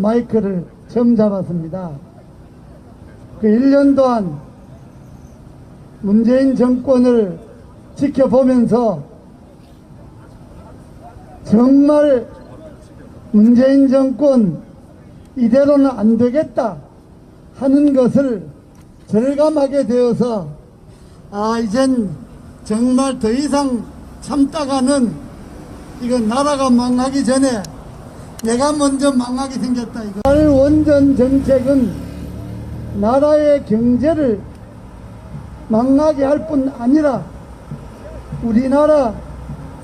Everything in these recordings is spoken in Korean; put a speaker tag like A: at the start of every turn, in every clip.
A: 마이크를 처음 잡았습니다. 그 1년 동안 문재인 정권을 지켜보면서 정말 문재인 정권 이대로는 안 되겠다 하는 것을 절감하게 되어서 이젠 정말 더 이상 참다가는 이거 나라가 망하기 전에 내가 먼저 망하게 생겼다. 이거 원전 정책은 나라의 경제를 망하게 할 뿐 아니라 우리나라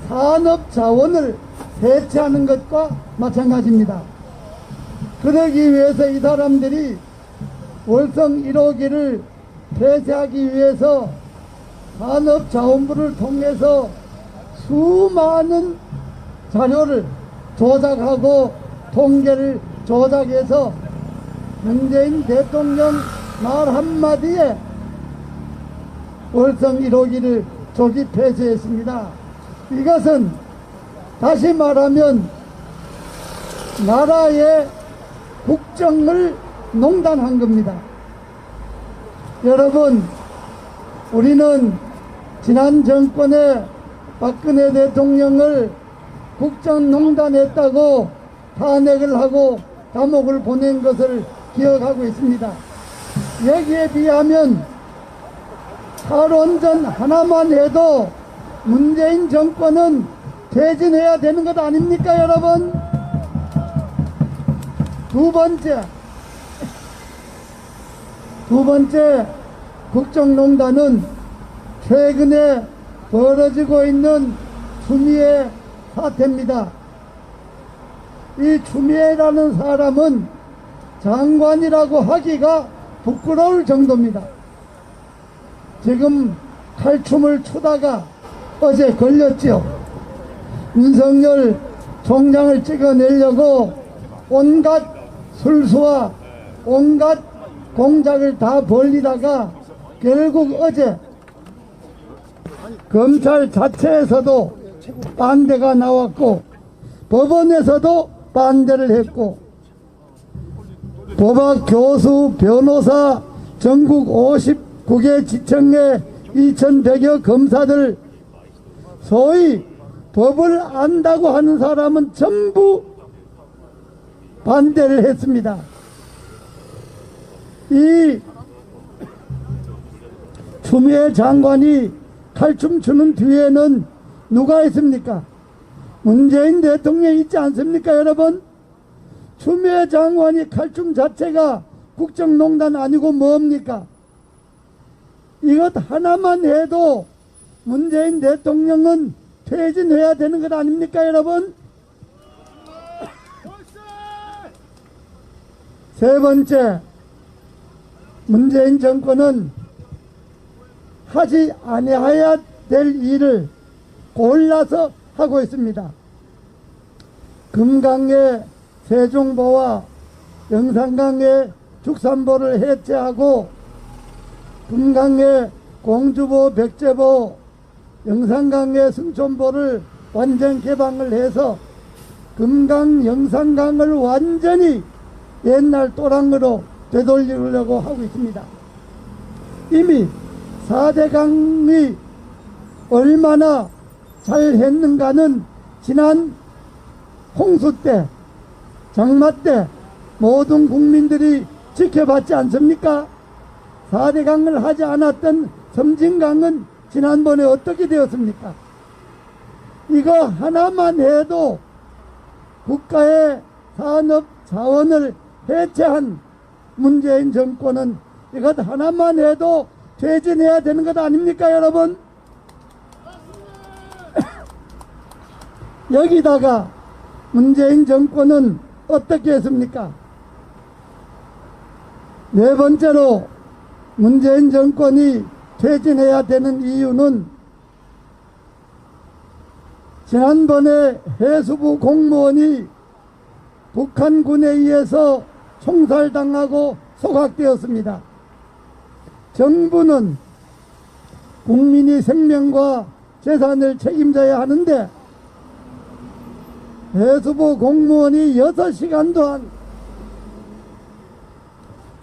A: 산업 자원을 해체하는 것과 마찬가지입니다. 그러기 위해서 이 사람들이 월성 1호기를 폐쇄하기 위해서 산업자원부를 통해서 수많은 자료를 조작하고 통계를 조작해서 문재인 대통령 말 한마디에 월성 1호기를 조기 폐쇄했습니다. 이것은 다시 말하면 나라의 국정을 농단한 겁니다. 여러분, 우리는 지난 정권의 박근혜 대통령을 국정농단했다고 탄핵을 하고 감옥을 보낸 것을 기억하고 있습니다. 여기에 비하면 탈원전 하나만 해도 문재인 정권은 퇴진해야 되는 것 아닙니까, 여러분? 두 번째 국정농단은 최근에 벌어지고 있는 추미애 사태입니다. 이 추미애라는 사람은 장관이라고 하기가 부끄러울 정도입니다. 지금 칼춤을 추다가 어제 걸렸지요. 윤석열 총장을 찍어내려고 온갖 술수와 온갖 공작을 다 벌리다가 결국 어제 검찰 자체에서도 반대가 나왔고 법원에서도 반대를 했고 법학 교수, 변호사, 전국 59개 지청의 2100여 검사들, 소위 법을 안다고 하는 사람은 전부 반대를 했습니다. 이 추미애 장관이 칼춤 추는 뒤에는 누가 있습니까? 문재인 대통령이 있지 않습니까, 여러분? 추미애 장관이 칼춤 자체가 국정농단 아니고 뭡니까? 이것 하나만 해도 문재인 대통령은 퇴진해야 되는 것 아닙니까, 여러분? 세 번째, 문재인 정권은 하지 아니해야 될 일을 골라서 하고 있습니다. 금강의 세종보와 영산강의 죽산보를 해체하고 금강의 공주보, 백제보, 영산강의 승천보를 완전 개방을 해서 금강, 영산강을 완전히 옛날 또랑으로 되돌리려고 하고 있습니다. 이미 4대강이 얼마나 잘했는가는 지난 홍수 때, 장마 때 모든 국민들이 지켜봤지 않습니까? 4대강을 하지 않았던 섬진강은 지난번에 어떻게 되었습니까? 이거 하나만 해도 국가의 산업 자원을 해체한 문재인 정권은 이것 하나만 해도 퇴진해야 되는 것 아닙니까, 여러분? 여기다가 문재인 정권은 어떻게 했습니까? 네 번째로 문재인 정권이 퇴진해야 되는 이유는 지난번에 해수부 공무원이 북한군에 의해서 총살당하고 소각되었습니다. 정부는 국민이 생명과 재산을 책임져야 하는데 해수부 공무원이 6시간 동안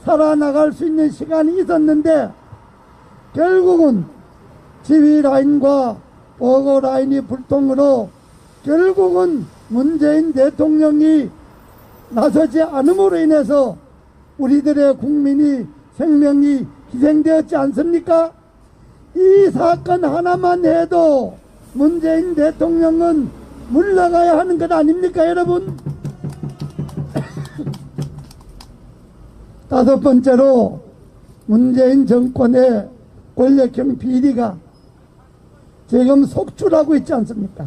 A: 살아나갈 수 있는 시간이 있었는데 결국은 지휘 라인과 보고 라인이 불통으로 결국은 문재인 대통령이 나서지 않음으로 인해서 우리들의 국민이 생명이 희생되었지 않습니까? 이 사건 하나만 해도 문재인 대통령은 물러가야 하는 것 아닙니까, 여러분? 다섯 번째로 문재인 정권의 권력형 비리가 지금 속출하고 있지 않습니까?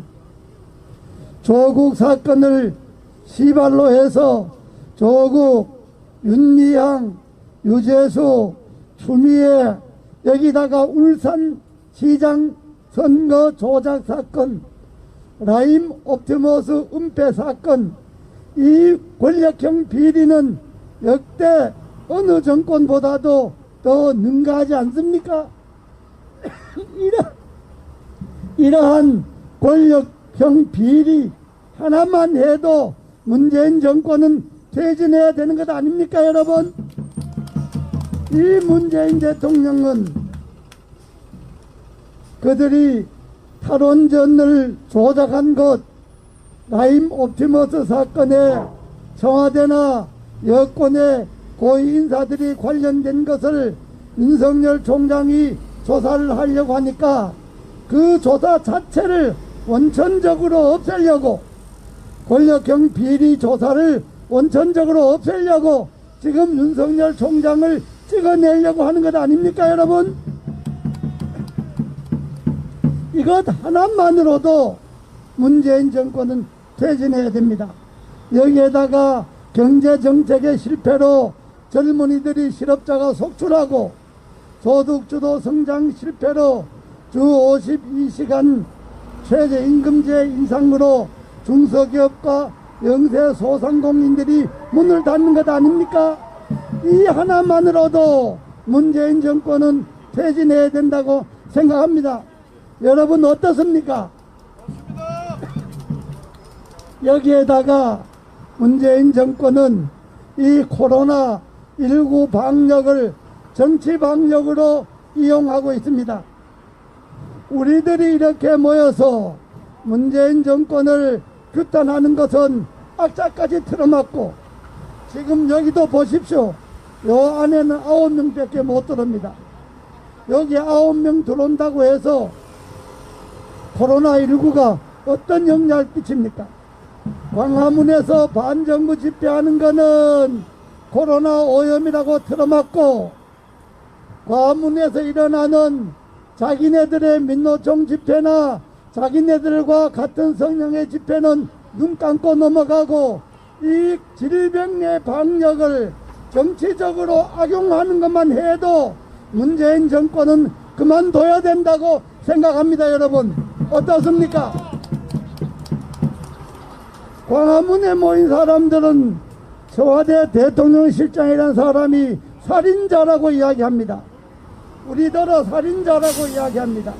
A: 조국 사건을 시발로 해서 조국, 윤미향, 유재수, 추미애, 여기다가 울산시장 선거 조작 사건, 라임 옵티머스 은폐 사건, 이 권력형 비리는 역대 어느 정권보다도 더 능가하지 않습니까? 이러한 권력형 비리 하나만 해도 문재인 정권은 퇴진해야 되는 것 아닙니까, 여러분? 이 문재인 대통령은 그들이 탈원전을 조작한 것, 라임 옵티머스 사건에 청와대나 여권의 고위 인사들이 관련된 것을 윤석열 총장이 조사를 하려고 하니까 그 조사 자체를 원천적으로 없애려고, 권력형 비리 조사를 원천적으로 없애려고 지금 윤석열 총장을 찍어내려고 하는 것 아닙니까, 여러분? 이것 하나만으로도 문재인 정권은 퇴진해야 됩니다. 여기에다가 경제정책의 실패로 젊은이들이 실업자가 속출하고 소득주도 성장 실패로 주 52시간 최저임금제 인상으로 중소기업과 영세소상공인들이 문을 닫는 것 아닙니까? 이 하나만으로도 문재인 정권은 퇴진해야 된다고 생각합니다. 여러분 어떻습니까? 여기에다가 문재인 정권은 이 코로나19 방역을 정치 방역으로 이용하고 있습니다. 우리들이 이렇게 모여서 문재인 정권을 규탄하는 것은 악자까지 틀어막고, 지금 여기도 보십시오. 요 안에는 9명밖에 못 들어옵니다. 여기 9명 들어온다고 해서 코로나19가 어떤 영향을 끼칩니까? 광화문에서 반정부 집회하는 거는 코로나 오염이라고 틀어막고, 광화문에서 일어나는 자기네들의 민노총 집회나 자기네들과 같은 성향의 집회는 눈 감고 넘어가고, 이 질병의 방역을 정치적으로 악용하는 것만 해도 문재인 정권은 그만둬야 된다고 생각합니다. 여러분 어떻습니까? 광화문에 모인 사람들은 청와대 대통령실장이라는 사람이 살인자라고 이야기합니다. 우리더러 살인자라고 이야기합니다.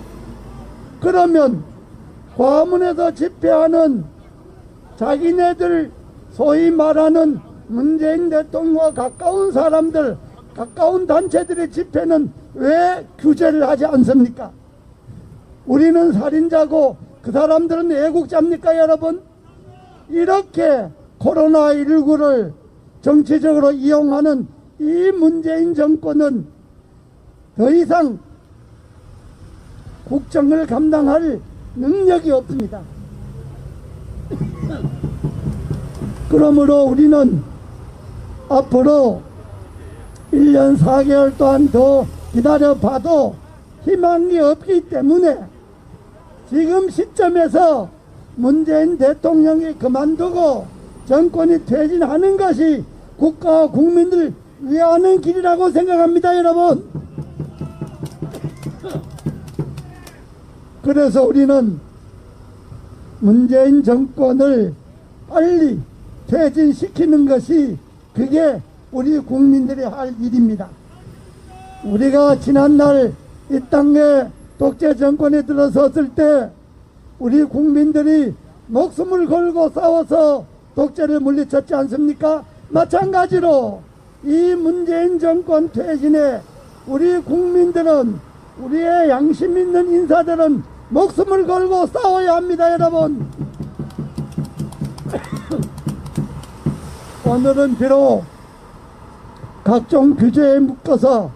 A: 그러면 광화문에서 집회하는 자기네들 소위 말하는 문재인 대통령과 가까운 사람들, 가까운 단체들의 집회는 왜 규제를 하지 않습니까? 우리는 살인자고 그 사람들은 애국자입니까, 여러분? 이렇게 코로나19를 정치적으로 이용하는 이 문재인 정권은 더 이상 국정을 감당할 능력이 없습니다. 그러므로 우리는 앞으로 1년 4개월 동안 더 기다려봐도 희망이 없기 때문에 지금 시점에서 문재인 대통령이 그만두고 정권이 퇴진하는 것이 국가와 국민들을 위하는 길이라고 생각합니다, 여러분. 그래서 우리는 문재인 정권을 빨리 퇴진시키는 것이 그게 우리 국민들이 할 일입니다. 우리가 지난날 이 땅에 독재 정권에 들어섰을 때 우리 국민들이 목숨을 걸고 싸워서 독재를 물리쳤지 않습니까? 마찬가지로 이 문재인 정권 퇴진에 우리 국민들은, 우리의 양심 있는 인사들은 목숨을 걸고 싸워야 합니다, 여러분. 오늘은 비록 각종 규제에 묶어서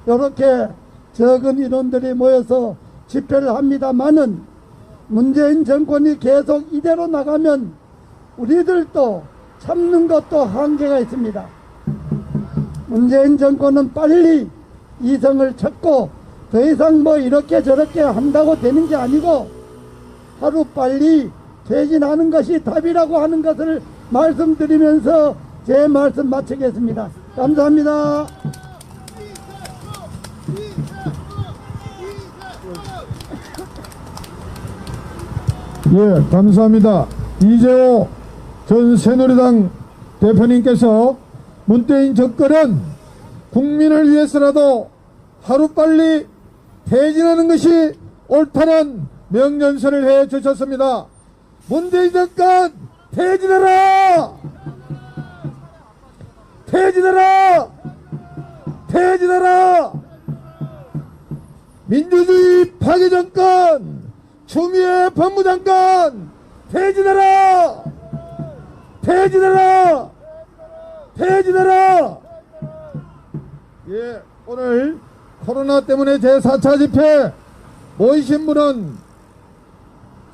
A: 이렇게 적은 인원들이 모여서 집회를 합니다마는, 문재인 정권이 계속 이대로 나가면 우리들도 참는 것도 한계가 있습니다. 문재인 정권은 빨리 이성을 찾고 더 이상 뭐 이렇게 저렇게 한다고 되는 게 아니고 하루 빨리 퇴진하는 것이 답이라고 하는 것을 말씀드리면서 제 말씀 마치겠습니다. 감사합니다.
B: 예, 감사합니다. 이재호 전 새누리당 대표님께서 문재인 정권은 국민을 위해서라도 하루빨리 퇴진하는 것이 옳다는 명령서를 해 주셨습니다. 문재인 정권 퇴진하라! 퇴진하라! 퇴진하라! 민주주의 파괴 정권 추미애 법무장관 퇴진하라! 퇴진하라! 퇴진하라! 예, 오늘 코로나 때문에 제4차 집회 모이신 분은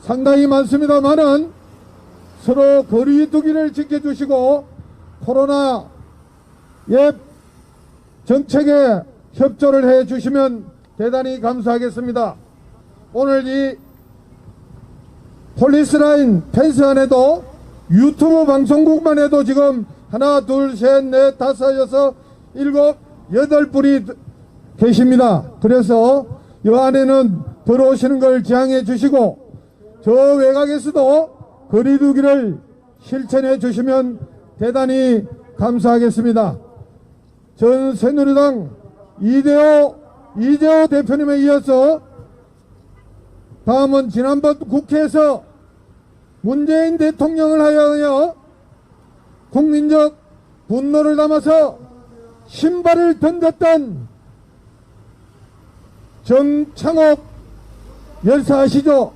B: 상당히 많습니다만은 서로 거리 두기를 지켜주시고 코로나 정책에 협조를 해 주시면 대단히 감사하겠습니다. 오늘 이 폴리스라인 펜스 안에도 유튜브 방송국만 해도 지금 하나, 둘, 셋, 넷, 다섯, 여섯, 일곱, 여덟 분이 계십니다. 그래서 이 안에는 들어오시는 걸 지양해 주시고 저 외곽에서도 거리두기를 실천해 주시면 대단히 감사하겠습니다. 전 새누리당 이재호 대표님에 이어서 다음은 지난번 국회에서 문재인 대통령을 하여 국민적 분노를 담아서 신발을 던졌던 정창옥 열사 아시죠?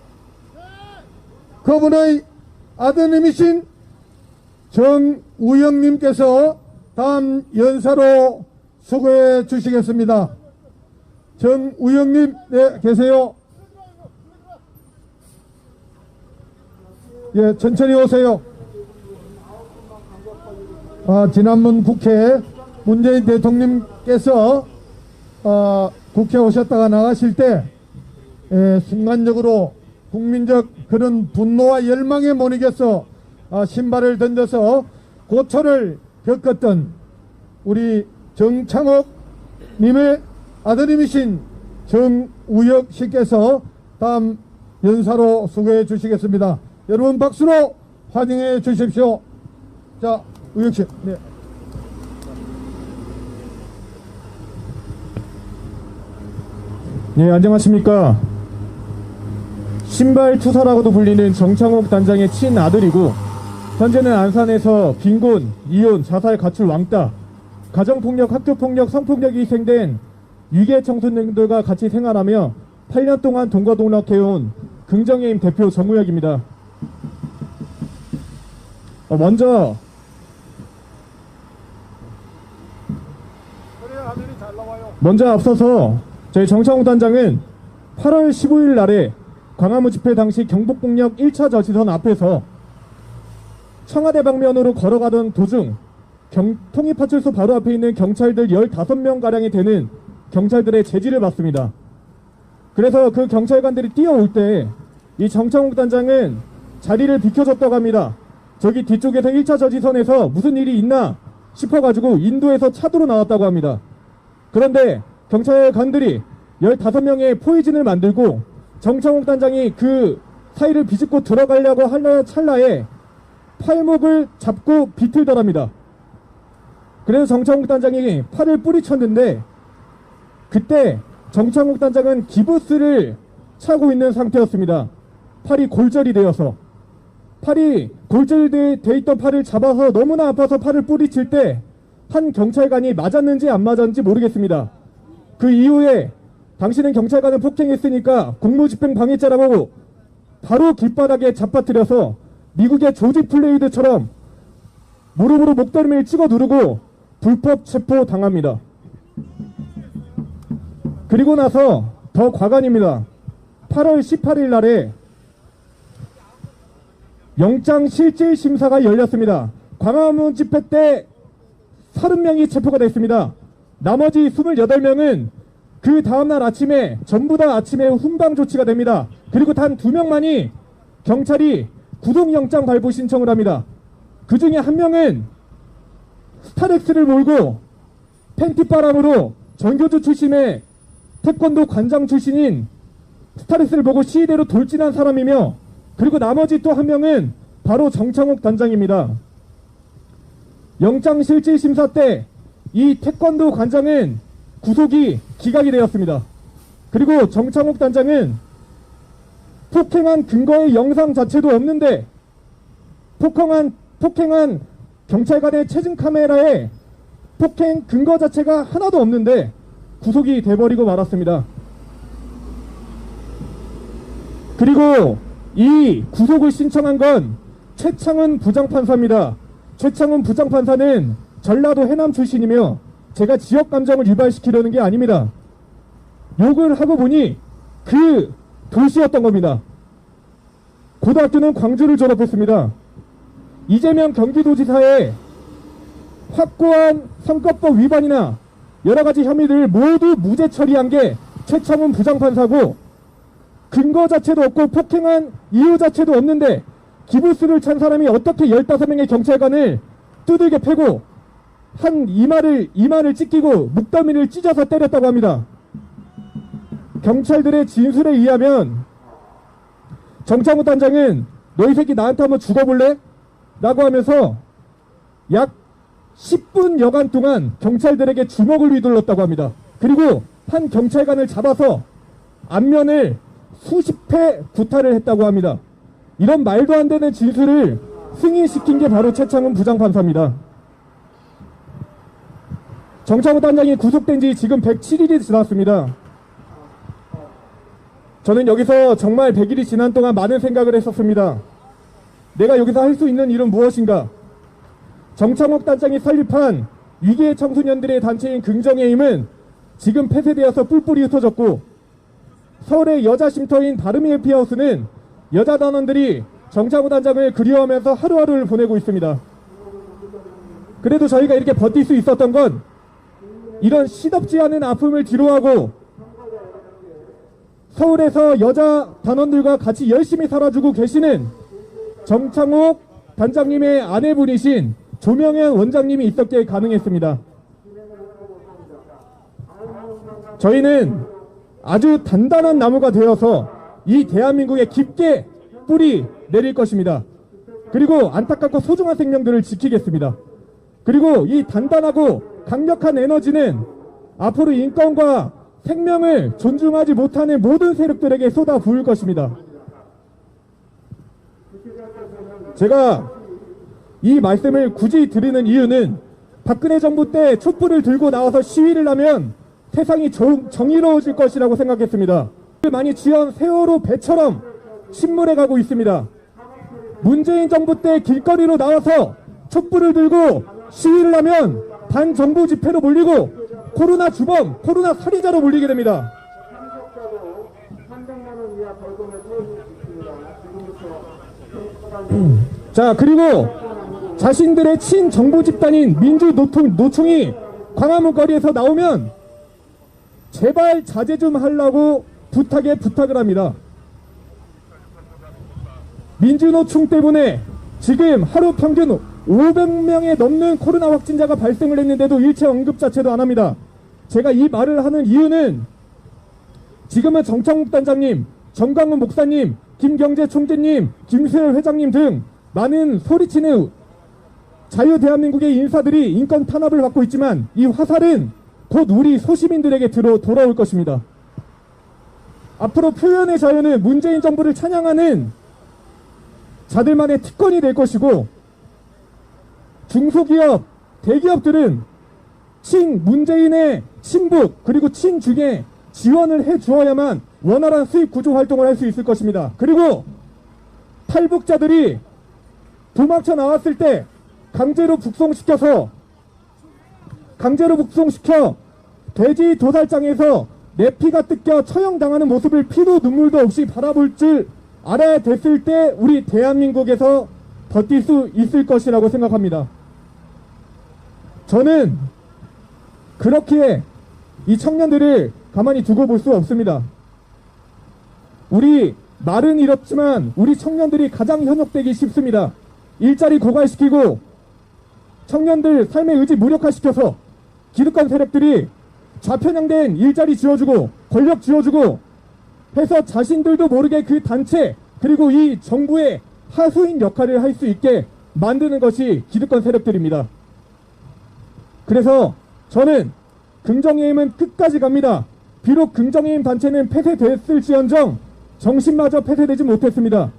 B: 그분의 아드님이신 정우영님께서 다음 연사로 수고해 주시겠습니다. 정우영님, 네, 계세요? 예, 천천히 오세요. 지난번 국회 문재인 대통령께서 국회 오셨다가 나가실 때 순간적으로 국민적 그런 분노와 열망에 못 이겨서 신발을 던져서 고초를 겪었던 우리 정창옥 님의 아드님이신 정우혁 씨께서 다음 연사로 수고해 주시겠습니다. 여러분 박수로 환영해 주십시오. 자, 우혁 씨. 네.
C: 네, 안녕하십니까. 신발 투사라고도 불리는 정창옥 단장의 친아들이고 현재는 안산에서 빈곤, 이혼, 자살, 가출, 왕따, 가정폭력, 학교폭력, 성폭력이 희생된 위계 청소년들과 같이 생활하며 8년 동안 동거동락해온 긍정의 힘 대표 정우혁입니다. 먼저 앞서서 저희 정창옥 단장은 8월 15일 날에 광화문 집회 당시 경복궁역 1차 저지선 앞에서 청와대 방면으로 걸어가던 도중 통일파출소 바로 앞에 있는 경찰들 15명가량이 되는 경찰들의 제지를 받습니다. 그래서 그 경찰관들이 뛰어올 때 이 정창옥 단장은 자리를 비켜줬다고 합니다. 저기 뒤쪽에서 1차 저지선에서 무슨 일이 있나 싶어가지고 인도에서 차도로 나왔다고 합니다. 그런데 경찰관들이 15명의 포이즌을 만들고 정창옥 단장이 그 사이를 비집고 들어가려고 하는 찰나에 팔목을 잡고 비틀더랍니다. 그래서 정창옥 단장이 팔을 뿌리쳤는데 그때 정창옥 단장은 기부스를 차고 있는 상태였습니다. 팔이 골절이 되어서 팔이 골절돼 있던 팔을 잡아서 너무나 아파서 팔을 뿌리칠 때 한 경찰관이 맞았는지 안 맞았는지 모르겠습니다. 그 이후에 당신은 경찰관을 폭행했으니까 공무집행 방해죄라고 바로 길바닥에 잡아뜨려서 미국의 조지 플레이드처럼 무릎으로 목덜미를 찍어 누르고 불법 체포 당합니다. 그리고 나서 더 과간입니다. 8월 18일 날에 영장실질심사가 열렸습니다. 광화문 집회 때 30명이 체포가 됐습니다. 나머지 28명은 그 다음날 아침에 전부 다 아침에 훈방 조치가 됩니다. 그리고 단 2명만이 경찰이 구속영장 발부 신청을 합니다. 그 중에 한 명은 스타렉스를 몰고 팬티바람으로 전교조 출신의 태권도 관장 출신인 스타렉스를 보고 시위대로 돌진한 사람이며, 그리고 나머지 또 한 명은 바로 정창욱 단장입니다. 영장실질심사 때 이 태권도 관장은 구속이 기각이 되었습니다. 그리고 정창욱 단장은 폭행한 근거의 영상 자체도 없는데 폭행한 경찰관의 체증 카메라에 폭행 근거 자체가 하나도 없는데 구속이 돼버리고 말았습니다. 그리고 이 구속을 신청한 건 최창은 부장판사입니다. 최창은 부장판사는 전라도 해남 출신이며 제가 지역 감정을 유발시키려는 게 아닙니다. 욕을 하고 보니 그 도시였던 겁니다. 고등학교는 광주를 졸업했습니다. 이재명 경기도지사의 확고한 선거법 위반이나 여러가지 혐의들을 모두 무죄 처리한 게 최창훈 부장판사고, 근거 자체도 없고 폭행한 이유 자체도 없는데 기부스를 찬 사람이 어떻게 15명의 경찰관을 두들겨 패고 한 이마를 찢기고 목덜미를 찢어서 때렸다고 합니다. 경찰들의 진술에 의하면 정창훈 단장은 너 이 새끼 나한테 한번 죽어볼래? 라고 하면서 약 10분 여간 동안 경찰들에게 주먹을 휘둘렀다고 합니다. 그리고 한 경찰관을 잡아서 안면을 수십 회 구타를 했다고 합니다. 이런 말도 안 되는 진술을 승인시킨 게 바로 최창훈 부장판사입니다. 정창훈 단장이 구속된 지 지금 107일이 지났습니다. 저는 여기서 정말 100일이 지난 동안 많은 생각을 했었습니다. 내가 여기서 할 수 있는 일은 무엇인가? 정창욱 단장이 설립한 위기의 청소년들의 단체인 긍정의 힘은 지금 폐쇄되어서 뿔뿔이 흩어졌고, 서울의 여자 쉼터인 바르미 해피하우스는 여자 단원들이 정창욱 단장을 그리워하면서 하루하루를 보내고 있습니다. 그래도 저희가 이렇게 버틸 수 있었던 건 이런 시덥지 않은 아픔을 뒤로하고 서울에서 여자 단원들과 같이 열심히 살아주고 계시는 정창욱 단장님의 아내분이신 조명현 원장님이 있었기에 가능했습니다. 저희는 아주 단단한 나무가 되어서 이 대한민국에 깊게 뿌리 내릴 것입니다. 그리고 안타깝고 소중한 생명들을 지키겠습니다. 그리고 이 단단하고 강력한 에너지는 앞으로 인권과 생명을 존중하지 못하는 모든 세력들에게 쏟아 부을 것입니다. 제가 이 말씀을 굳이 드리는 이유는 박근혜 정부 때 촛불을 들고 나와서 시위를 하면 세상이 정의로워질 것이라고 생각했습니다. 많이 지은 세월호 배처럼 침몰해 가고 있습니다. 문재인 정부 때 길거리로 나와서 촛불을 들고 시위를 하면 반정부 집회로 몰리고 코로나 주범, 코로나 살인자로 몰리게 됩니다. 자, 그리고 자신들의 친정부 집단인 민주노총이 광화문 거리에서 나오면 제발 자제 좀 하려고 부탁을 합니다. 민주노총 때문에 지금 하루 평균 500명에 넘는 코로나 확진자가 발생을 했는데도 일체 언급 자체도 안 합니다. 제가 이 말을 하는 이유는 지금은 정창욱 단장님, 정광훈 목사님, 김경재 총재님, 김수열 회장님 등 많은 소리치는 자유대한민국의 인사들이 인권 탄압을 받고 있지만 이 화살은 곧 우리 소시민들에게 돌아올 것입니다. 앞으로 표현의 자유는 문재인 정부를 찬양하는 자들만의 특권이 될 것이고, 중소기업, 대기업들은 문재인의 친북 그리고 친중에 지원을 해 주어야만 원활한 수입 구조 활동을 할 수 있을 것입니다. 그리고 탈북자들이 도망쳐 나왔을 때 강제로 북송시켜 돼지 도살장에서 내 피가 뜯겨 처형당하는 모습을 피도 눈물도 없이 바라볼 줄 알아야 됐을 때 우리 대한민국에서 버틸 수 있을 것이라고 생각합니다. 저는 그렇게 이 청년들을 가만히 두고 볼 수 없습니다. 우리 말은 이렇지만 우리 청년들이 가장 현혹되기 쉽습니다. 일자리 고갈시키고 청년들 삶의 의지 무력화시켜서 기득권 세력들이 좌편향된 일자리 지어주고 권력 지어주고 해서 자신들도 모르게 그 단체 그리고 이 정부의 하수인 역할을 할 수 있게 만드는 것이 기득권 세력들입니다. 그래서 저는 긍정의 힘은 끝까지 갑니다. 비록 긍정의 힘 단체는 폐쇄됐을지언정 정신마저 폐쇄되지 못했습니다.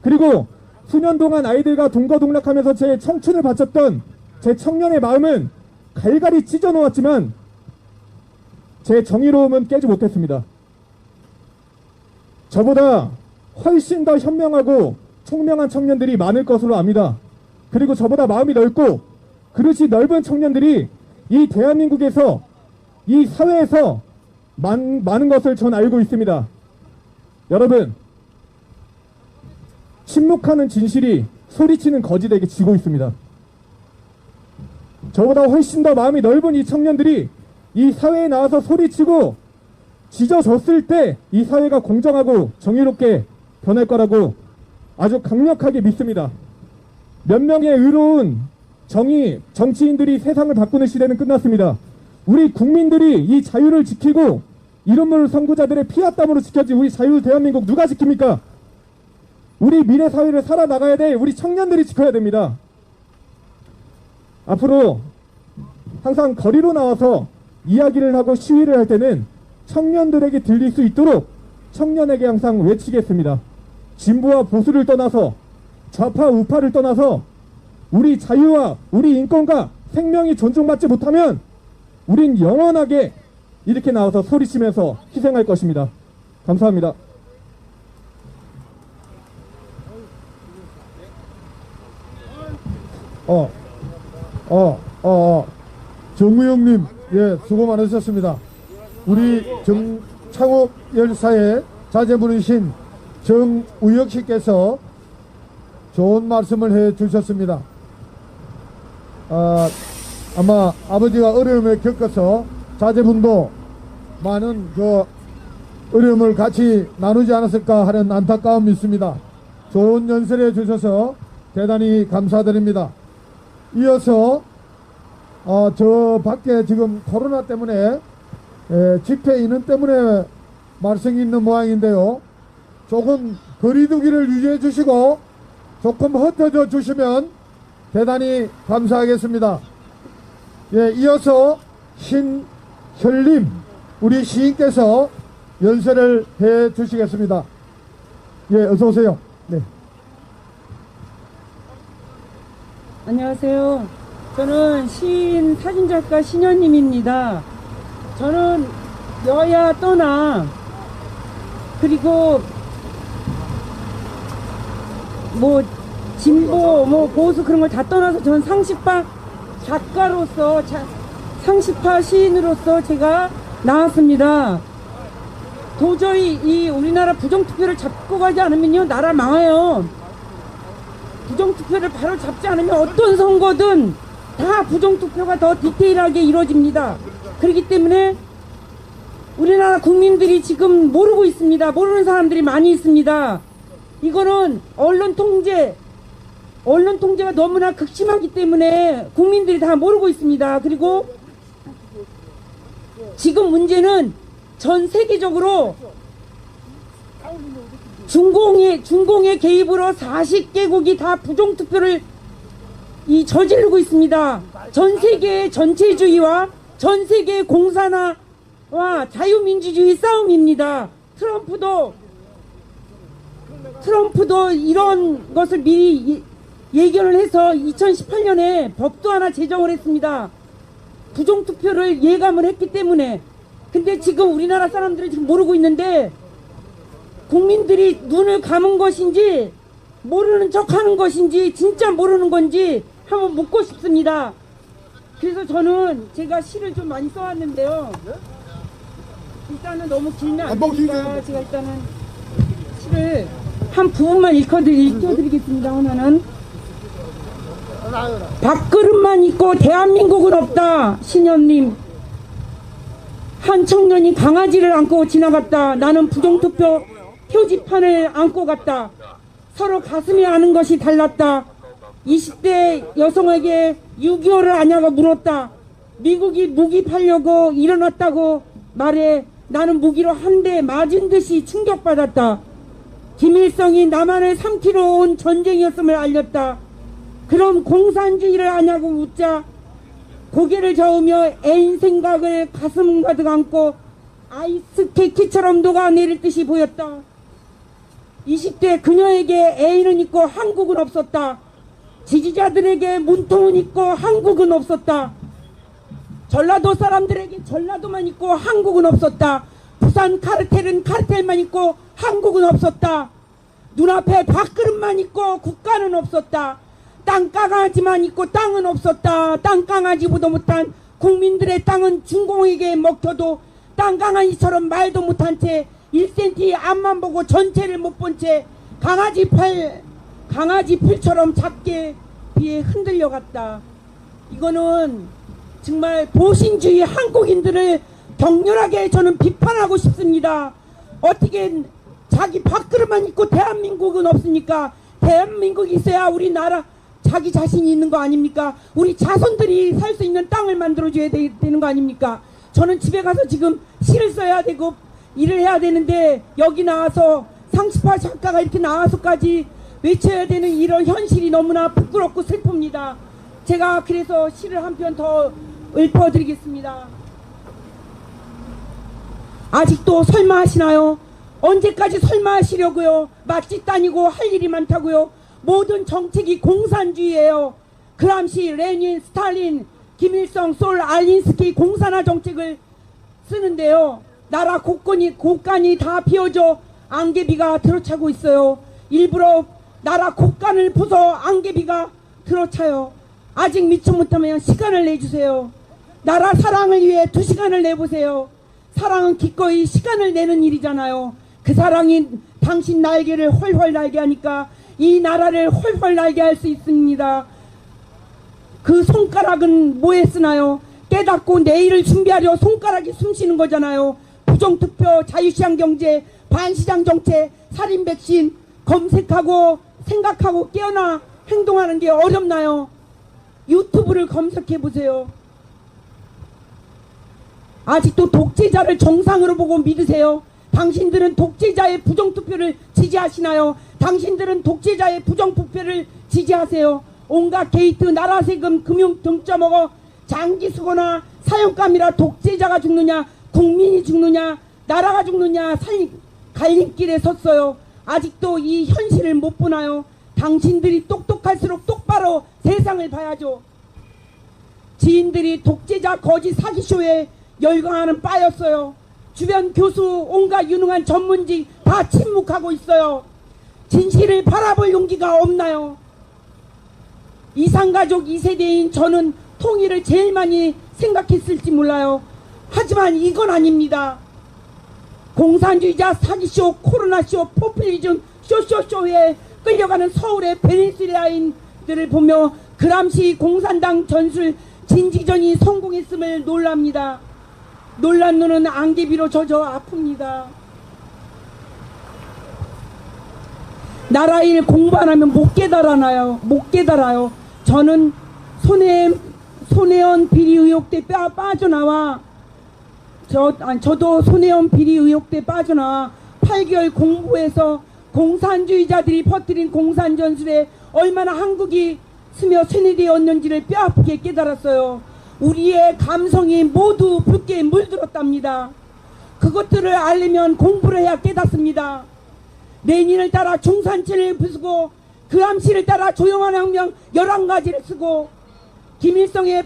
C: 그리고 수년 동안 아이들과 동거동락하면서 제 청춘을 바쳤던 제 청년의 마음은 갈갈이 찢어놓았지만 제 정의로움은 깨지 못했습니다. 저보다 훨씬 더 현명하고 총명한 청년들이 많을 것으로 압니다. 그리고 저보다 마음이 넓고 그릇이 넓은 청년들이 이 대한민국에서 이 사회에서 많은 것을 전 알고 있습니다. 여러분, 침묵하는 진실이 소리치는 거짓에게 지고 있습니다. 저보다 훨씬 더 마음이 넓은 이 청년들이 이 사회에 나와서 소리치고 지져졌을 때 이 사회가 공정하고 정의롭게 변할 거라고 아주 강력하게 믿습니다. 몇 명의 의로운 정치인들이 세상을 바꾸는 시대는 끝났습니다. 우리 국민들이 이 자유를 지키고 이름을 선구자들의 피와 땀으로 지켜진 우리 자유 대한민국 누가 지킵니까? 우리 미래 사회를 살아나가야 될 우리 청년들이 지켜야 됩니다. 앞으로 항상 거리로 나와서 이야기를 하고 시위를 할 때는 청년들에게 들릴 수 있도록 청년에게 항상 외치겠습니다. 진보와 보수를 떠나서 좌파 우파를 떠나서 우리 자유와 우리 인권과 생명이 존중받지 못하면 우린 영원하게 이렇게 나와서 소리치면서 희생할 것입니다. 감사합니다.
B: 정우영님, 예, 수고 많으셨습니다. 우리 정창옥 열사의 자제분이신 정우혁 씨께서 좋은 말씀을 해 주셨습니다. 아마 아버지가 어려움을 겪어서 자제분도 많은 그 어려움을 같이 나누지 않았을까 하는 안타까움이 있습니다. 좋은 연설해 주셔서 대단히 감사드립니다. 이어서 저 밖에 지금 코로나 때문에 집회 인원 때문에 말썽이 있는 모양인데요. 조금 거리두기를 유지해 주시고 조금 흩어져 주시면 대단히 감사하겠습니다. 예, 이어서 신현림 우리 시인께서 연설을 해 주시겠습니다. 예, 어서 오세요. 네.
D: 안녕하세요. 저는 시인 사진작가 신현님입니다. 저는 여야 떠나 그리고 뭐 진보 뭐 보수 그런 걸 다 떠나서 저는 상식파 작가로서 상식파 시인으로서 제가 나왔습니다. 도저히 이 우리나라 부정투표를 잡고 가지 않으면요 나라 망해요. 부정투표를 바로 잡지 않으면 어떤 선거든 다 부정투표가 더 디테일하게 이루어집니다. 그렇기 때문에 우리나라 국민들이 지금 모르고 있습니다. 모르는 사람들이 많이 있습니다. 이거는 언론 통제가 너무나 극심하기 때문에 국민들이 다 모르고 있습니다. 그리고 지금 문제는 전 세계적으로 중공의 개입으로 40개국이 다 부정투표를 저지르고 있습니다. 전 세계의 전체주의와 전 세계의 공산화와 자유민주주의 싸움입니다. 트럼프도 이런 것을 미리 예견을 해서 2018년에 법도 하나 제정을 했습니다. 부정투표를 예감을 했기 때문에. 근데 지금 우리나라 사람들이 지금 모르고 있는데 국민들이 눈을 감은 것인지 모르는 척 하는 것인지 진짜 모르는 건지 한번 묻고 싶습니다. 그래서 저는 제가 시를 좀 많이 써왔는데요. 일단은 너무 길면 안 되니까 제가 일단은 시를 한 부분만 읽어드리겠습니다. 하나는 밥그릇만 있고 대한민국은 없다. 신현님, 한 청년이 강아지를 안고 지나갔다. 나는 부정투표 표지판을 안고 갔다. 서로 가슴이 아는 것이 달랐다. 20대 여성에게 6.25를 아냐고 물었다. 미국이 무기 팔려고 일어났다고 말해. 나는 무기로 한 대 맞은 듯이 충격받았다. 김일성이 남한을 삼키러 온 전쟁이었음을 알렸다. 그럼 공산주의를 아냐고 묻자 고개를 저으며 애인 생각을 가슴 가득 안고 아이스케이크처럼 녹아내릴 듯이 보였다. 20대 그녀에게 애인은 있고 한국은 없었다. 지지자들에게 문통은 있고 한국은 없었다. 전라도 사람들에게 전라도만 있고 한국은 없었다. 부산 카르텔은 카르텔만 있고 한국은 없었다. 눈앞에 밥그릇만 있고 국가는 없었다. 땅강아지만 있고 땅은 없었다. 땅강아지보다 못한 국민들의 땅은 중공에게 먹혀도 땅강아지처럼 말도 못한 채 1cm 앞만 보고 전체를 못 본 채 강아지 풀처럼 작게 비에 흔들려갔다. 이거는 정말 보신주의 한국인들을 격렬하게 저는 비판하고 싶습니다. 어떻게 자기 밥그릇만 있고 대한민국은 없으니까 대한민국이 있어야 우리나라 자기 자신이 있는 거 아닙니까? 우리 자손들이 살 수 있는 땅을 만들어줘야 되는 거 아닙니까? 저는 집에 가서 지금 시를 써야 되고 일을 해야 되는데 여기 나와서 상식파 작가가 이렇게 나와서까지 외쳐야 되는 이런 현실이 너무나 부끄럽고 슬픕니다. 제가 그래서 시를 한 편 더 읊어드리겠습니다. 아직도 설마 하시나요? 언제까지 설마 하시려고요? 맛집 다니고 할 일이 많다고요? 모든 정책이 공산주의예요. 그람시, 레닌, 스탈린, 김일성, 솔, 알린스키 공산화 정책을 쓰는데요. 나라 곳간이 다 비어져 안개비가 들어차고 있어요. 일부러 나라 곳간을 부숴 안개비가 들어차요. 아직 미처 못하면 시간을 내주세요. 나라 사랑을 위해 2시간을 내보세요. 사랑은 기꺼이 시간을 내는 일이잖아요. 그 사랑이 당신 날개를 훨훨 날게 하니까 이 나라를 훨훨 날게 할 수 있습니다. 그 손가락은 뭐에 쓰나요? 깨닫고 내일을 준비하려 손가락이 숨쉬는 거잖아요. 부정투표, 자유시장 경제, 반시장 정책, 살인 백신 검색하고 생각하고 깨어나 행동하는 게 어렵나요? 유튜브를 검색해 보세요. 아직도 독재자를 정상으로 보고 믿으세요? 당신들은 독재자의 부정투표를 지지하시나요? 당신들은 독재자의 부정투표를 지지하세요? 온갖 게이트, 나라 세금, 금융 등짜 먹어 장기 수거나 사형감이라 독재자가 죽느냐, 국민이 죽느냐, 나라가 죽느냐 갈림길에 섰어요. 아직도 이 현실을 못 보나요? 당신들이 똑똑할수록 똑바로 세상을 봐야죠. 지인들이 독재자 거짓 사기쇼에 열광하는 바였어요. 주변 교수, 온갖 유능한 전문직 다 침묵하고 있어요. 진실을 바라볼 용기가 없나요? 이상가족 2세대인 저는 통일을 제일 많이 생각했을지 몰라요. 하지만 이건 아닙니다. 공산주의자 사기쇼, 코로나쇼, 포퓰리즘 쇼쇼쇼에 끌려가는 서울의 베네수엘라인들을 보며 그람시 공산당 전술 진지전이 성공했음을 놀랍니다. 놀란 눈은 안개비로 젖어 아픕니다. 나라 일 공부 안 하면 못 깨달아요. 저는 손혜원 비리 의혹 때 빠져나와 저도 손혜원 비리 의혹 때 빠져나와 8개월 공부해서 공산주의자들이 퍼뜨린 공산전술에 얼마나 한국이 스며 세뇌되었는지를 뼈아프게 깨달았어요. 우리의 감성이 모두 붉게 물들었답니다. 그것들을 알려면 공부를 해야 깨닫습니다. 레닌을 따라 중산층을 부수고 그람시를 따라 조용한 혁명 11가지를 쓰고 김일성의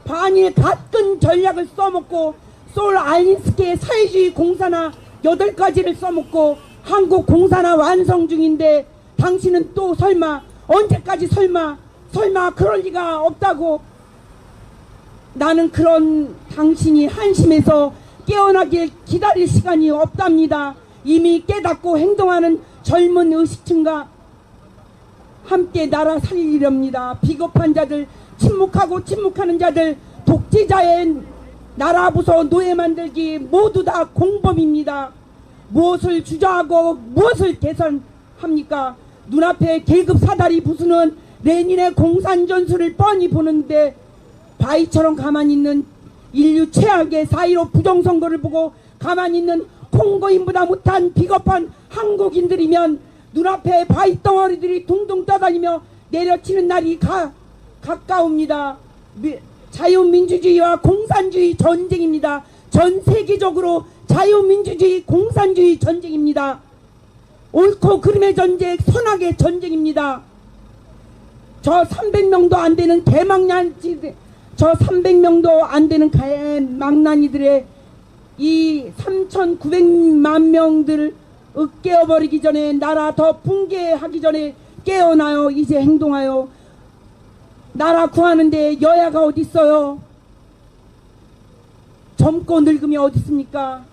D: 반일 가끔 전략을 써먹고 솔 알린스키의 사회주의 공산화 8가지를 써먹고 한국 공산화 완성 중인데 당신은 또 설마 언제까지 설마 그럴 리가 없다고. 나는 그런 당신이 한심해서 깨어나길 기다릴 시간이 없답니다. 이미 깨닫고 행동하는 젊은 의식층과 함께 나라 살리렵니다. 비겁한 자들, 침묵하는 자들, 독재자의 나라 부서 노예 만들기 모두 다 공범입니다. 무엇을 주저하고 무엇을 개선합니까? 눈앞에 계급 사다리 부수는 레닌의 공산전술을 뻔히 보는데 바위처럼 가만히 있는 인류 최악의 4.15 부정선거를 보고 가만히 있는 콩고인보다 못한 비겁한 한국인들이면 눈앞에 바위 덩어리들이 둥둥 떠다니며 내려치는 날이 가까웁니다. 자유민주주의와 공산주의 전쟁입니다. 전 세계적으로 자유민주주의 공산주의 전쟁입니다. 옳고 그름의 전쟁, 선악의 전쟁입니다. 저 300명도 안 되는 개망난이들의 이 3,900만 명들 으깨어버리기 전에, 나라 더 붕괴하기 전에 깨어나요. 이제 행동하여. 나라 구하는데 여야가 어디 있어요? 젊고 늙음이 어디 있습니까?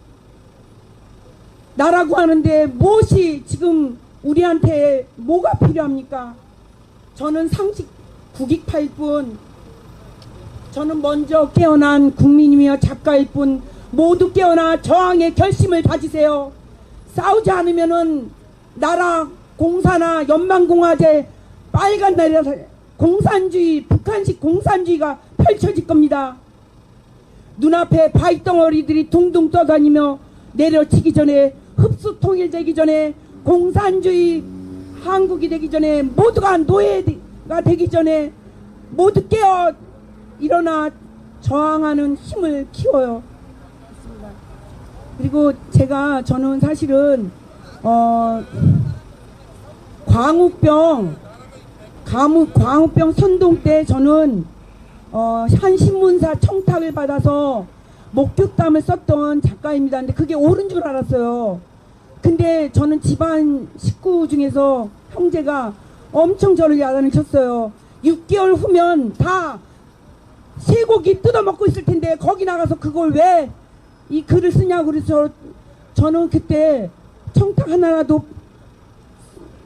D: 나라 구하는데 무엇이 지금 우리한테 뭐가 필요합니까? 저는 상식 국익파일 뿐, 저는 먼저 깨어난 국민이며 작가일 뿐, 모두 깨어나 저항의 결심을 다지세요. 싸우지 않으면은 나라 공산화, 연방공화제, 빨간 나라 공산주의, 북한식 공산주의가 펼쳐질 겁니다. 눈앞에 바위덩어리들이 둥둥 떠다니며 내려치기 전에, 흡수 통일되기 전에, 공산주의 한국이 되기 전에, 모두가 노예가 되기 전에 모두 깨어 일어나 저항하는 힘을 키워요. 그리고 저는 사실은 광우병 선동 때 저는 한 신문사 청탁을 받아서 목격담을 썼던 작가입니다. 근데 그게 옳은 줄 알았어요. 근데 저는 집안 식구 중에서 형제가 엄청 저를 야단을 쳤어요. 6개월 후면 다 쇠고기 뜯어먹고 있을 텐데 거기 나가서 그걸 왜 이 글을 쓰냐고. 그래서 저는 그때 청탁 하나라도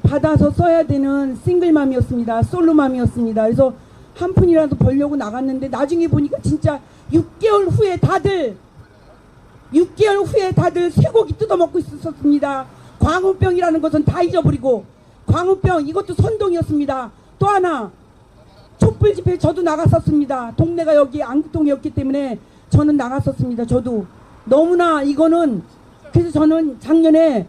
D: 받아서 써야 되는 싱글맘이었습니다. 솔로맘이었습니다. 그래서 한 푼이라도 벌려고 나갔는데 나중에 보니까 진짜 6개월 후에 다들 쇠고기 뜯어먹고 있었습니다. 광우병이라는 것은 다 잊어버리고, 광우병 이것도 선동이었습니다. 또 하나, 촛불 집회 저도 나갔었습니다. 동네가 여기 안국동이었기 때문에 저는 나갔었습니다. 저도 너무나 이거는, 그래서 저는 작년에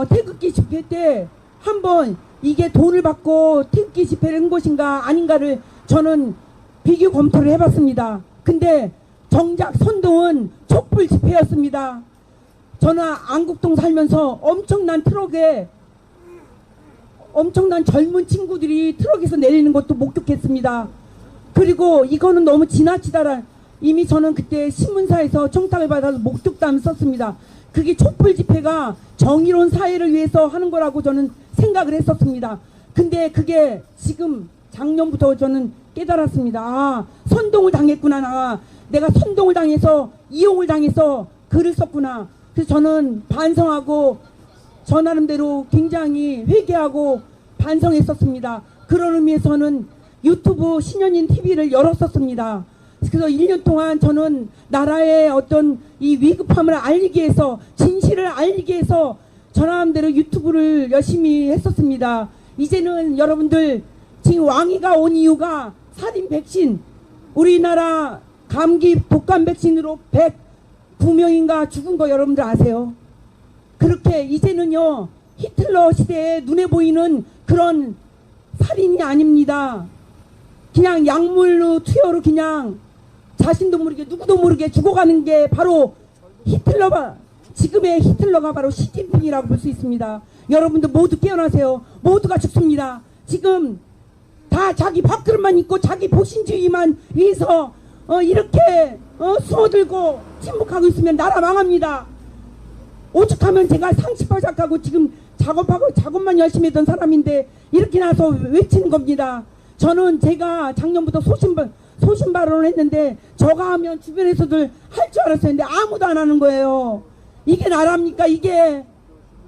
D: 태극기 집회 때 한번 이게 돈을 받고 태극기 집회를 한 것인가 아닌가를 저는 비교 검토를 해봤습니다. 근데 정작 선동은 촛불 집회였습니다. 저는 안국동 살면서 엄청난 트럭에 엄청난 젊은 친구들이 트럭에서 내리는 것도 목격했습니다. 그리고 이거는 너무 지나치다란, 이미 저는 그때 신문사에서 청탁을 받아서 목격담을 썼습니다. 그게 촛불 집회가 정의로운 사회를 위해서 하는 거라고 저는 생각을 했었습니다. 근데 그게 지금 작년부터 저는 깨달았습니다. 아, 선동을 당했구나. 내가 선동을 당해서, 이용을 당해서 글을 썼구나. 그래서 저는 반성하고 저 나름대로 굉장히 회개하고 반성했었습니다. 그런 의미에서는 유튜브 신현인 TV를 열었었습니다. 그래서 1년 동안 저는 나라의 어떤 이 위급함을 알리기 위해서, 진실을 알리기 위해서 저 나름대로 유튜브를 열심히 했었습니다. 이제는 여러분들, 지금 왕위가 온 이유가 살인 백신, 우리나라 감기 독감 백신으로 109명인가 죽은 거 여러분들 아세요? 그렇게 이제는요, 히틀러 시대에 눈에 보이는 그런 살인이 아닙니다. 그냥 약물로 투여로 그냥 자신도 모르게 누구도 모르게 죽어가는 게 바로 지금의 히틀러가 바로 시진핑이라고 볼 수 있습니다. 여러분들 모두 깨어나세요. 모두가 죽습니다. 지금 다 자기 밥그릇만 있고 자기 보신주의만 위해서 이렇게 숨어들고 침묵하고 있으면 나라 망합니다. 오죽하면 제가 상식파 작가고 지금 작업만 열심히 했던 사람인데 이렇게 나서 외치는 겁니다. 저는 제가 작년부터 소신 발언을 했는데 저가 하면 주변에서들 할 줄 알았었는데 아무도 안 하는 거예요. 이게 나라입니까? 이게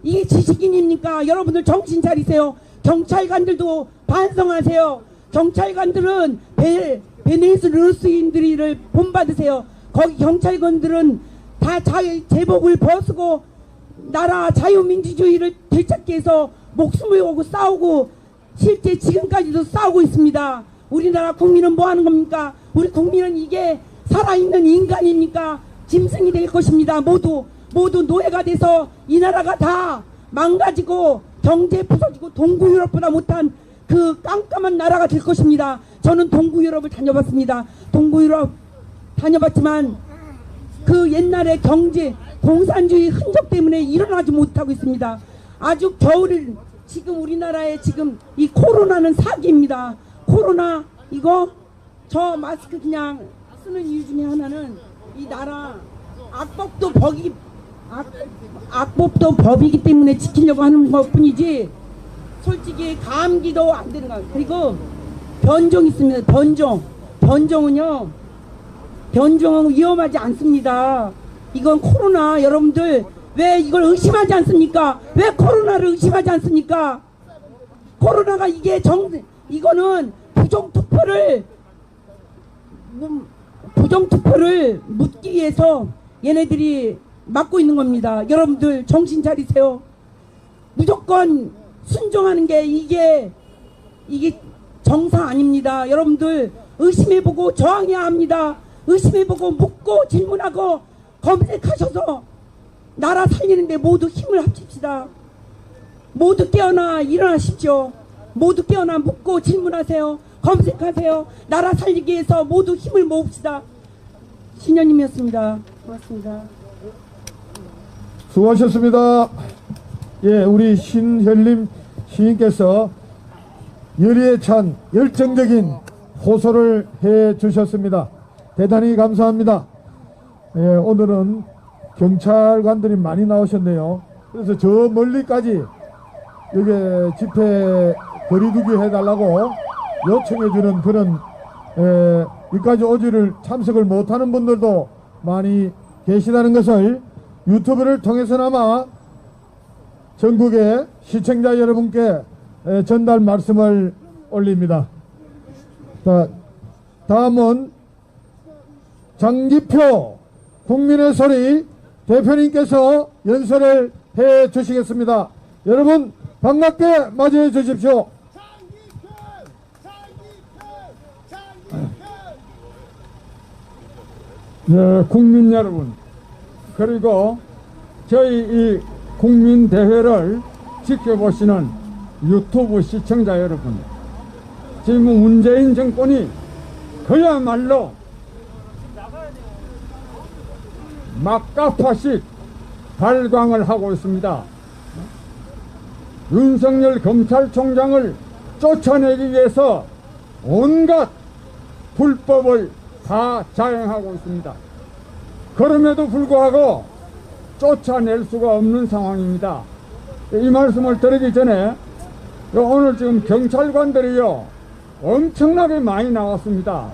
D: 지식인입니까? 여러분들 정신 차리세요. 경찰관들도 반성하세요. 경찰관들은 베네수엘인들을 본받으세요. 거기 경찰관들은 다 제복을 벗고 나라 자유민주주의를 되찾기 위해서 목숨을 걸고 싸우고 실제 지금까지도 싸우고 있습니다. 우리나라 국민은 뭐 하는 겁니까? 우리 국민은 이게 살아있는 인간입니까? 짐승이 될 것입니다. 모두 노예가 돼서 이 나라가 다 망가지고 경제 부서지고 동구 유럽보다 못한 그 깜깜한 나라가 될 것입니다. 저는 동구 유럽을 다녀봤습니다. 동구 유럽 다녀봤지만 그 옛날의 경제 공산주의 흔적 때문에 일어나지 못하고 있습니다. 아주 겨울을 지금 우리나라에 지금 이 코로나는 사기입니다. 코로나 이거 저 마스크 그냥 쓰는 이유 중에 하나는 이 나라 악법도 법이기 때문에 지키려고 하는 것뿐이지 솔직히 감기도 안 되는 거예요. 그리고 변종 있습니다. 변종은 위험하지 않습니다. 이건 코로나. 여러분들 왜 이걸 의심하지 않습니까? 왜 코로나를 의심하지 않습니까? 코로나가 이거는 부정투표를 묻기 위해서 얘네들이 막고 있는 겁니다. 여러분들 정신 차리세요. 무조건 순종하는 게 이게 정상 아닙니다. 여러분들 의심해보고 저항해야 합니다. 의심해보고 묻고 질문하고 검색하셔서 나라 살리는데 모두 힘을 합칩시다. 모두 깨어나 일어나십시오. 모두 깨어나 묻고 질문하세요. 검색하세요. 나라 살리기 위해서 모두 힘을 모읍시다. 신현님이었습니다. 고맙습니다.
B: 수고하셨습니다. 예, 우리 신현림 시인께서 열의에 찬 열정적인 호소를 해 주셨습니다. 대단히 감사합니다. 예, 오늘은 경찰관들이 많이 나오셨네요. 그래서 저 멀리까지 여기 집회 거리두기 해달라고 요청해주는 그런 여기까지 오지를 참석을 못하는 분들도 많이 계시다는 것을 유튜브를 통해서나마 전국의 시청자 여러분께 전달 말씀을 올립니다. 자, 다음은 장기표 국민의 소리 대표님께서 연설을 해 주시겠습니다. 여러분 반갑게 맞이해 주십시오.
E: 네, 국민 여러분, 그리고 저희 이 국민대회를 지켜보시는 유튜브 시청자 여러분, 지금 문재인 정권이 그야말로 막가파식 발광을 하고 있습니다. 윤석열 검찰총장을 쫓아내기 위해서 온갖 불법을 다 자행하고 있습니다. 그럼에도 불구하고 쫓아낼 수가 없는 상황입니다. 이 말씀을 드리기 전에 오늘 지금 경찰관들이요 엄청나게 많이 나왔습니다.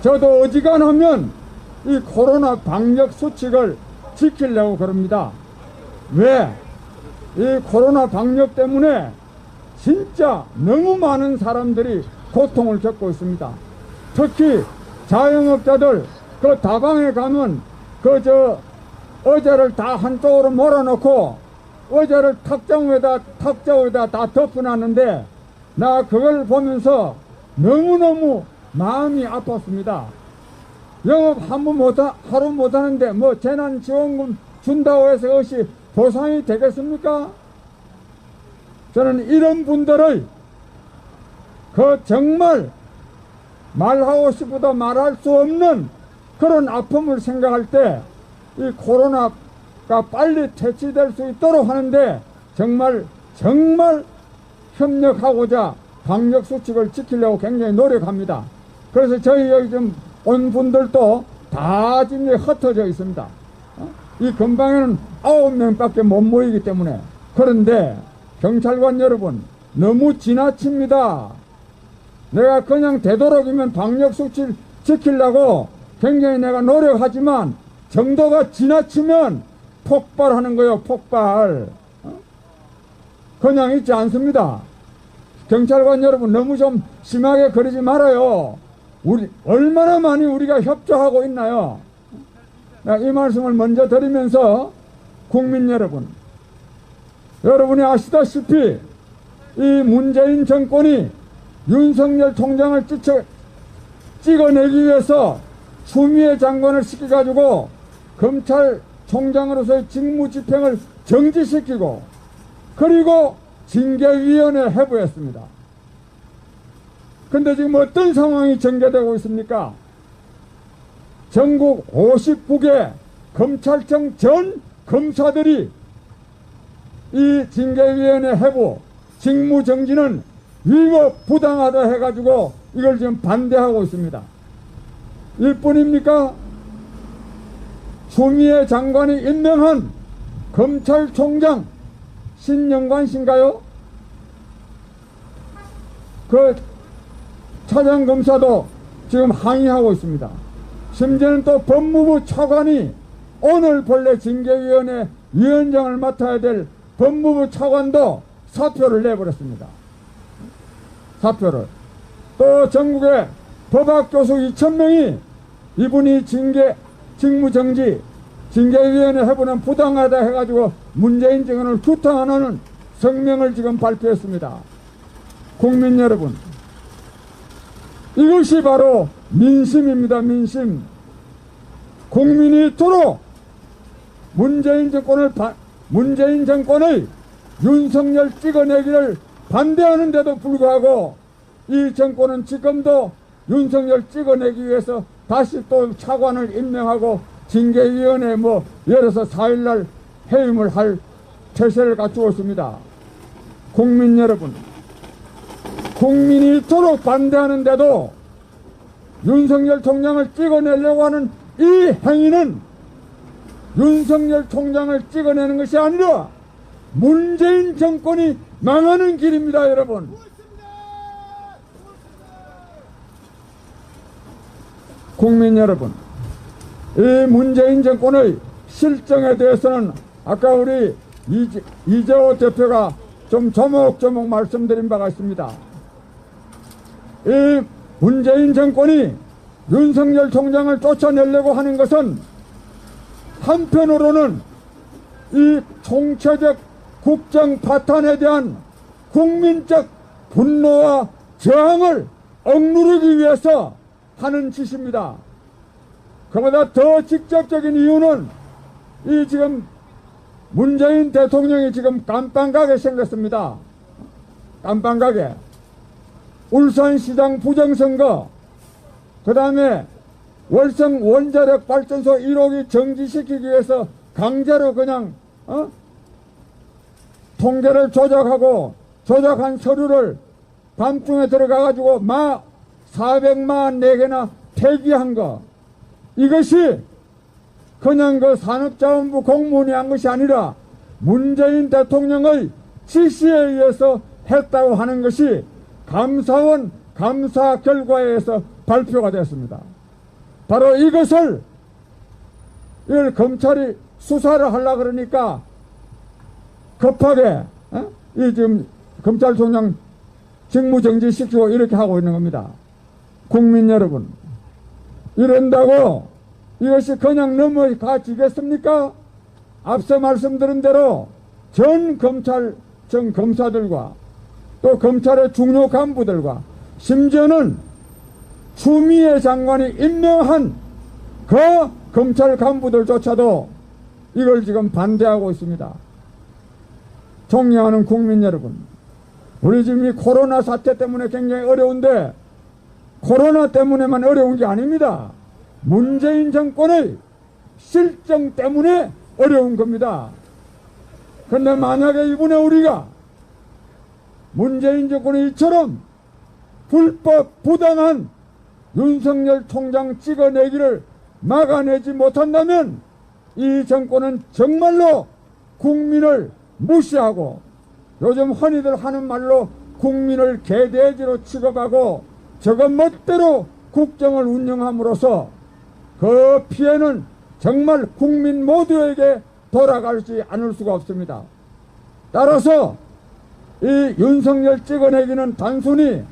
E: 저도 어지간하면 이 코로나 방역 수칙을 지키려고 그럽니다. 왜? 이 코로나 방역 때문에 진짜 너무 많은 사람들이 고통을 겪고 있습니다. 특히 자영업자들 그 다방에 가면 의자를 다 한쪽으로 몰아놓고 의자를 탁자 위에다 다 덮어놨는데 나 그걸 보면서 너무너무 마음이 아팠습니다. 영업 하루 못하는데 뭐 재난지원금 준다고 해서 그것이 보상이 되겠습니까? 저는 이런 분들의 정말 말하고 싶어도 말할 수 없는 그런 아픔을 생각할 때 이 코로나가 빨리 퇴치될 수 있도록 하는데 정말 협력하고자 방역수칙을 지키려고 굉장히 노력합니다. 그래서 저희 여기 좀 온 분들도 다 지금 여기 흩어져 있습니다. 이 근방에는 9명밖에 못 모이기 때문에. 그런데 경찰관 여러분, 너무 지나칩니다. 내가 그냥 되도록이면 방역수칙 지키려고 굉장히 내가 노력하지만 정도가 지나치면 폭발하는 거예요. 폭발. 그냥 있지 않습니다. 경찰관 여러분, 너무 좀 심하게 그러지 말아요. 얼마나 많이 우리가 협조하고 있나요? 이 말씀을 먼저 드리면서 국민 여러분, 여러분이 아시다시피 이 문재인 정권이 윤석열 총장을 찍어내기 위해서 추미애 장관을 시켜가지고 검찰총장으로서의 직무집행을 정지시키고 그리고 징계위원회 해부했습니다. 근데 지금 어떤 상황이 전개되고 있습니까? 전국 59개 검찰청 전 검사들이 이 징계위원회 해부, 직무정지는 위법 부당하다 해가지고 이걸 지금 반대하고 있습니다. 일뿐입니까? 추미애 장관이 임명한 검찰총장 신영관 씨인가요? 그 차장검사도 지금 항의하고 있습니다. 심지어는 또 법무부 차관이 오늘 본래 징계위원회 위원장을 맡아야 될 법무부 차관도 사표를 내버렸습니다. 사표를. 또 전국의 법학교수 2,000명이 이분이 직무정지, 징계위원회 해부는 부당하다 해가지고 문재인 정권을 규탄하는 성명을 지금 발표했습니다. 국민 여러분, 이것이 바로 민심입니다. 민심. 국민이 이토록 문재인 정권의 윤석열 찍어내기를 반대하는데도 불구하고 이 정권은 지금도 윤석열 찍어내기 위해서 다시 또 차관을 임명하고 징계위원회 열어서 4일날 해임을 할 태세를 갖추고 있습니다. 국민 여러분, 국민이 이토록 반대하는데도 윤석열 총장을 찍어내려고 하는 이 행위는 윤석열 총장을 찍어내는 것이 아니라 문재인 정권이 망하는 길입니다. 여러분, 국민 여러분, 이 문재인 정권의 실정에 대해서는 아까 우리 이재호 대표가 좀 조목조목 말씀드린 바가 있습니다. 이 문재인 정권이 윤석열 총장을 쫓아내려고 하는 것은 한편으로는 이 총체적 국정 파탄에 대한 국민적 분노와 저항을 억누르기 위해서 하는 짓입니다. 그보다 더 직접적인 이유는 이 지금 문재인 대통령이 지금 깜빵가게 생겼습니다. 깜빵가게. 울산시장 부정선거, 그 다음에 월성 원자력 발전소 1호기 정지시키기 위해서 강제로 그냥 통계를 조작한 서류를 밤중에 들어가가지고 400만 4개나 폐기한 거, 이것이 그냥 그 산업자원부 공무원이 한 것이 아니라 문재인 대통령의 지시에 의해서 했다고 하는 것이 감사원 감사 결과에 의해서 발표가 됐습니다. 바로 이것을 검찰이 수사를 하려고 그러니까 급하게 이 지금 검찰총장 직무정지시키고 이렇게 하고 있는 겁니다. 국민 여러분, 이런다고 이것이 그냥 넘어가지겠습니까? 앞서 말씀드린 대로 전 검사들과 또 검찰의 중요 간부들과 심지어는 추미애 장관이 임명한 그 검찰 간부들조차도 이걸 지금 반대하고 있습니다. 존경하는 국민 여러분, 우리 지금 이 코로나 사태 때문에 굉장히 어려운데 코로나 때문에만 어려운 게 아닙니다. 문재인 정권의 실정 때문에 어려운 겁니다. 그런데 만약에 이번에 우리가 문재인 정권이 이처럼 불법 부당한 윤석열 총장 찍어내기를 막아내지 못한다면 이 정권은 정말로 국민을 무시하고 요즘 흔히들 하는 말로 국민을 개돼지로 취급하고 저것 멋대로 국정을 운영함으로써 그 피해는 정말 국민 모두에게 돌아가지 않을 수가 없습니다. 따라서 이 윤석열 찍어내기는 단순히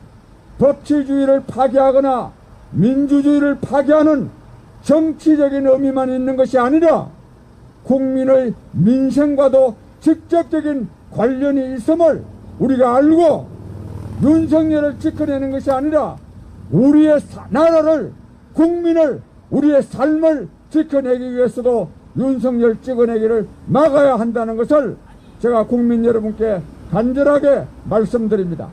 E: 법치주의를 파괴하거나 민주주의를 파괴하는 정치적인 의미만 있는 것이 아니라 국민의 민생과도 직접적인 관련이 있음을 우리가 알고 윤석열을 지켜내는 것이 아니라 우리의 나라를, 국민을, 우리의 삶을 지켜내기 위해서도 윤석열 찍어내기를 막아야 한다는 것을 제가 국민 여러분께 간절하게 말씀드립니다.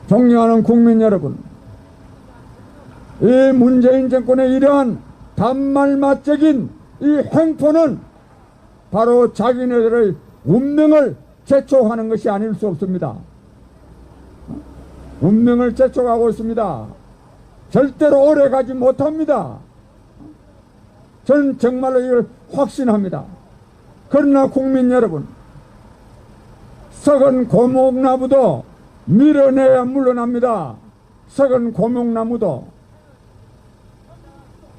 E: 존경하는 국민 여러분, 이 문재인 정권의 이러한 단말맛적인 이 행포는 바로 자기네들의 운명을 재촉하는 것이 아닐 수 없습니다. 운명을 재촉하고 있습니다. 절대로 오래 가지 못합니다. 저는 정말로 이걸 확신합니다. 그러나 국민 여러분, 썩은 고목나무도 밀어내야 물러납니다. 썩은 고목나무도.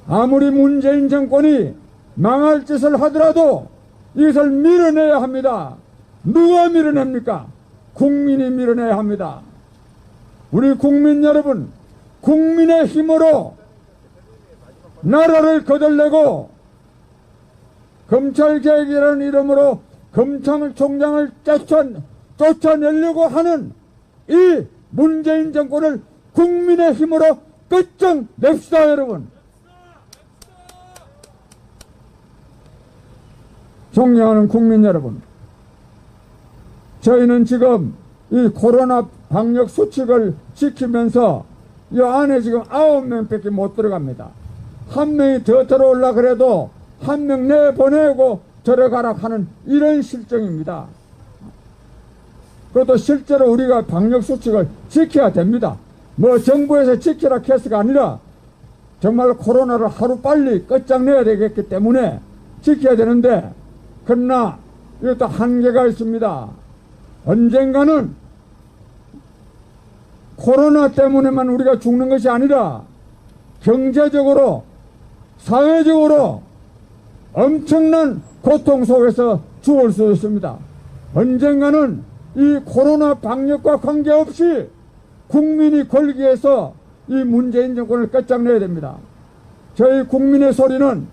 E: 아무리 문재인 정권이 망할 짓을 하더라도 이것을 밀어내야 합니다. 누가 밀어냅니까? 국민이 밀어내야 합니다. 우리 국민 여러분, 국민의 힘으로 나라를 거덜내고 검찰개혁이라는 이름으로 검찰총장을 쫓아내려고 하는 이 문재인 정권을 국민의 힘으로 끝장냅시다, 여러분. 존경하는 국민 여러분, 저희는 지금 이 코로나 방역 수칙을 지키면서 이 안에 지금 9명밖에 못 들어갑니다. 한 명이 더 들어올라 그래도 한 명 내보내고 들어가라 하는 이런 실정입니다. 그것도 실제로 우리가 방역 수칙을 지켜야 됩니다. 뭐 정부에서 지키라 캐스가 아니라 정말 코로나를 하루빨리 끝장내야 되겠기 때문에 지켜야 되는데, 그러나 이것도 한계가 있습니다. 언젠가는 코로나 때문에만 우리가 죽는 것이 아니라 경제적으로, 사회적으로 엄청난 고통 속에서 죽을 수 있습니다. 언젠가는 이 코로나 방역과 관계없이 국민이 걸기해서 이 문재인 정권을 끝장내야 됩니다. 저희 국민의 소리는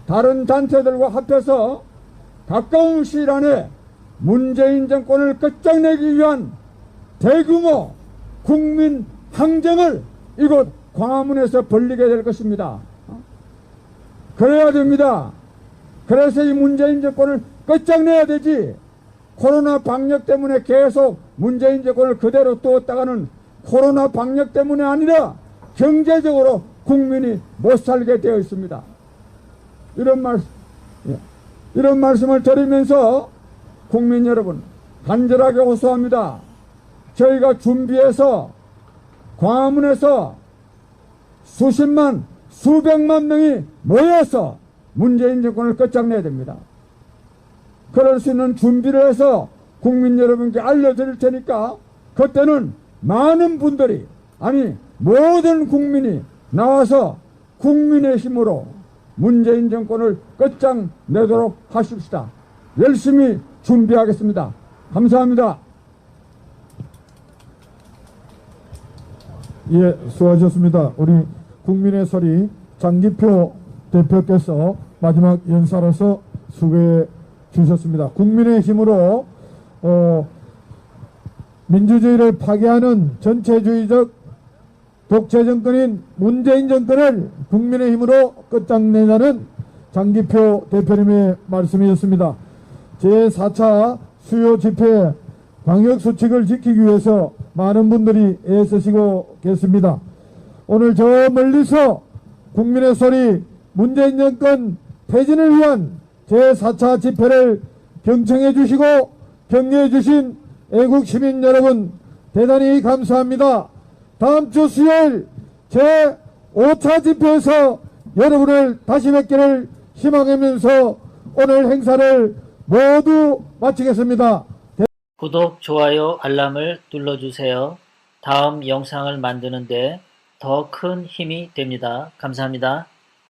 E: 다른 단체들과 합해서 가까운 시일 안에 문재인 정권을 끝장내기 위한 대규모 국민 항쟁을 이곳 광화문에서 벌이게 될 것입니다. 그래야 됩니다. 그래서 이 문재인 정권을 끝장내야 되지, 코로나 방역 때문에 계속 문재인 정권을 그대로 두었다가는 코로나 방역 때문에 아니라 경제적으로 국민이 못 살게 되어 있습니다. 이런 말씀을 드리면서 국민 여러분, 간절하게 호소합니다. 저희가 준비해서 광화문에서 수십만, 수백만 명이 모여서 문재인 정권을 끝장내야 됩니다. 그럴 수 있는 준비를 해서 국민 여러분께 알려드릴 테니까 그때는 많은 분들이, 아니 모든 국민이 나와서 국민의 힘으로 문재인 정권을 끝장내도록 하십시다. 열심히 준비하겠습니다. 감사합니다.
B: 예, 수고하셨습니다. 우리 국민의 소리 장기표 대표께서 마지막 연사로서 수고해 주셨습니다. 국민의 힘으로 민주주의를 파괴하는 전체주의적 독재 정권인 문재인 정권을 국민의 힘으로 끝장내자는 장기표 대표님의 말씀이었습니다. 제4차 수요 집회 방역수칙을 지키기 위해서 많은 분들이 애쓰시고 계십니다. 오늘 저 멀리서 국민의 소리 문재인 정권 퇴진을 위한 제4차 집회를 경청해 주시고 격려해 주신 애국 시민 여러분, 대단히 감사합니다. 다음 주 수요일 제 5차 집회에서 여러분을 다시 뵙기를 희망하면서 오늘 행사를 모두 마치겠습니다.
F: 구독, 좋아요, 알람을 눌러주세요. 다음 영상을 만드는데 더 큰 힘이 됩니다. 감사합니다.